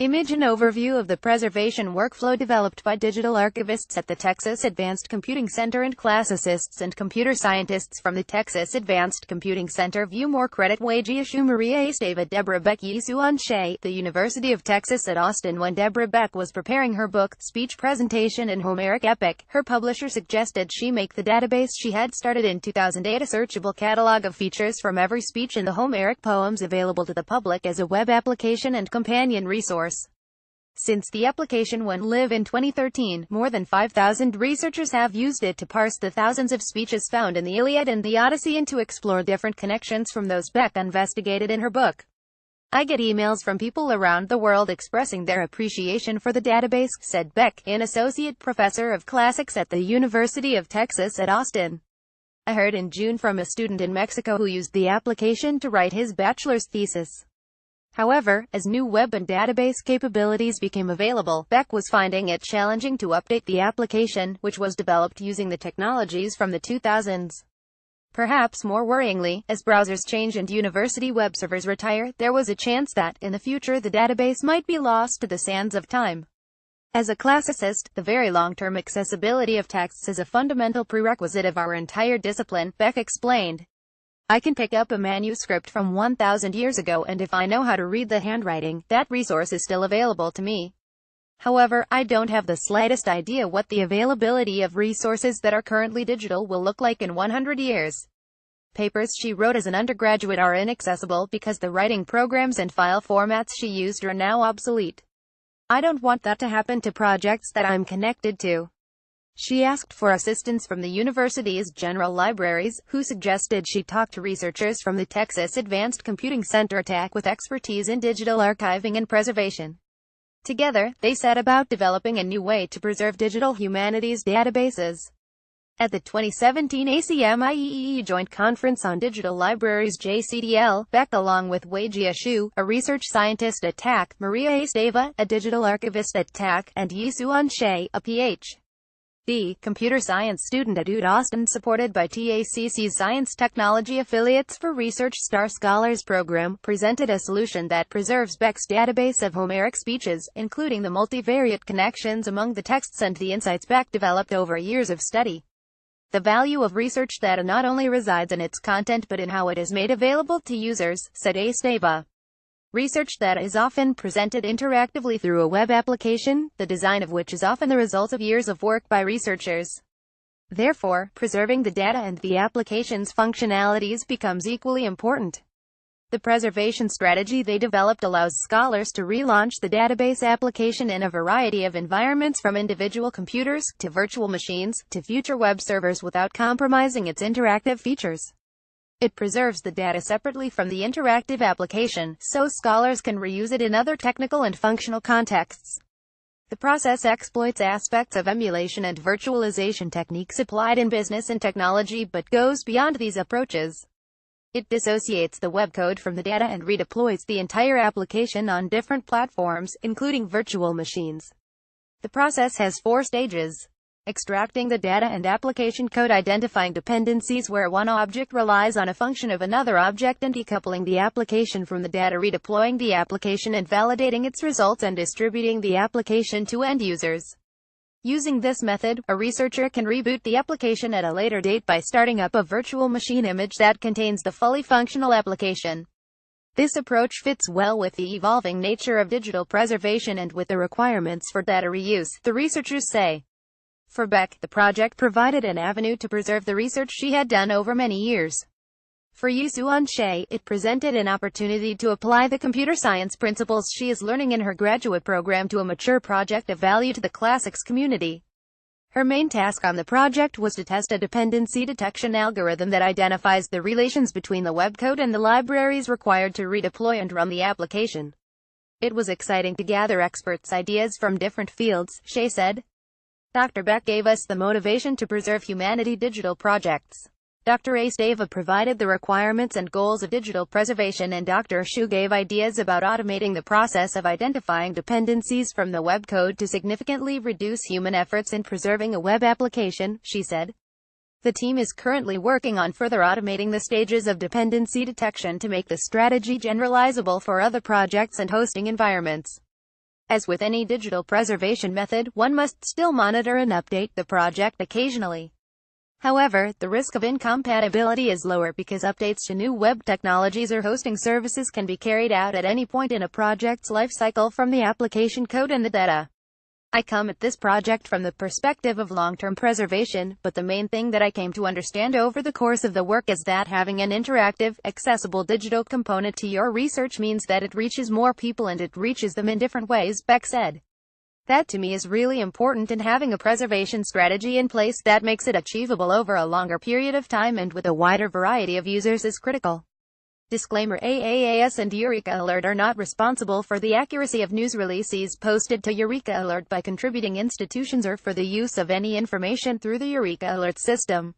Image and overview of the preservation workflow developed by digital archivists at the Texas Advanced Computing Center and classicists and computer scientists from the Texas Advanced Computing Center. View more. Credit Weijia Xu, Maria Esteva, Deborah Beck, Yisuan Shea, the University of Texas at Austin. When Deborah Beck was preparing her book, Speech Presentation and Homeric Epic, her publisher suggested she make the database she had started in 2008 a searchable catalog of features from every speech in the Homeric poems available to the public as a web application and companion resource. Since the application went live in 2013, more than 5,000 researchers have used it to parse the thousands of speeches found in the Iliad and the Odyssey and to explore different connections from those Beck investigated in her book. I get emails from people around the world expressing their appreciation for the database, said Beck, an associate professor of classics at the University of Texas at Austin. I heard in June from a student in Mexico who used the application to write his bachelor's thesis. However, as new web and database capabilities became available, Beck was finding it challenging to update the application, which was developed using the technologies from the 2000s. Perhaps more worryingly, as browsers change and university web servers retire, there was a chance that, in the future, the database might be lost to the sands of time. As a classicist, the very long-term accessibility of texts is a fundamental prerequisite of our entire discipline, Beck explained. I can pick up a manuscript from 1,000 years ago, and if I know how to read the handwriting, that resource is still available to me. However, I don't have the slightest idea what the availability of resources that are currently digital will look like in 100 years. Papers she wrote as an undergraduate are inaccessible because the writing programs and file formats she used are now obsolete. I don't want that to happen to projects that I'm connected to. She asked for assistance from the university's general libraries, who suggested she talk to researchers from the Texas Advanced Computing Center TAC with expertise in digital archiving and preservation. Together, they set about developing a new way to preserve digital humanities databases. At the 2017 ACM-IEEE Joint Conference on Digital Libraries JCDL, Beck along with Weijia Xu, a research scientist at TAC, Maria Esteva, a digital archivist at TAC, and Yisuan Shea, a Ph.D. computer science student at UT Austin supported by TACC's Science Technology Affiliates for Research Star Scholars program, presented a solution that preserves Beck's database of Homeric speeches, including the multivariate connections among the texts and the insights Beck developed over years of study. The value of research data not only resides in its content but in how it is made available to users, said Esteva. Research data is often presented interactively through a web application, the design of which is often the result of years of work by researchers. Therefore, preserving the data and the application's functionalities becomes equally important. The preservation strategy they developed allows scholars to relaunch the database application in a variety of environments, from individual computers, to virtual machines, to future web servers, without compromising its interactive features. It preserves the data separately from the interactive application, so scholars can reuse it in other technical and functional contexts. The process exploits aspects of emulation and virtualization techniques applied in business and technology, but goes beyond these approaches. It dissociates the web code from the data and redeploys the entire application on different platforms, including virtual machines. The process has 4 stages. Extracting the data and application code, identifying dependencies where one object relies on a function of another object and decoupling the application from the data, redeploying the application and validating its results, and distributing the application to end users. Using this method, a researcher can reboot the application at a later date by starting up a virtual machine image that contains the fully functional application. This approach fits well with the evolving nature of digital preservation and with the requirements for data reuse, the researchers say. For Beck, the project provided an avenue to preserve the research she had done over many years. For Yisuan Shea, it presented an opportunity to apply the computer science principles she is learning in her graduate program to a mature project of value to the classics community. Her main task on the project was to test a dependency detection algorithm that identifies the relations between the web code and the libraries required to redeploy and run the application. It was exciting to gather experts' ideas from different fields, Shea said. Dr. Beck gave us the motivation to preserve humanity digital projects. Dr. Esteva provided the requirements and goals of digital preservation, and Dr. Xu gave ideas about automating the process of identifying dependencies from the web code to significantly reduce human efforts in preserving a web application, she said. The team is currently working on further automating the stages of dependency detection to make the strategy generalizable for other projects and hosting environments. As with any digital preservation method, one must still monitor and update the project occasionally. However, the risk of incompatibility is lower because updates to new web technologies or hosting services can be carried out at any point in a project's lifecycle from the application code and the data. I come at this project from the perspective of long-term preservation, but the main thing that I came to understand over the course of the work is that having an interactive, accessible digital component to your research means that it reaches more people and it reaches them in different ways, Beck said. That to me is really important, and having a preservation strategy in place that makes it achievable over a longer period of time and with a wider variety of users is critical. Disclaimer: AAAS and Eureka Alert are not responsible for the accuracy of news releases posted to Eureka Alert by contributing institutions or for the use of any information through the Eureka Alert system.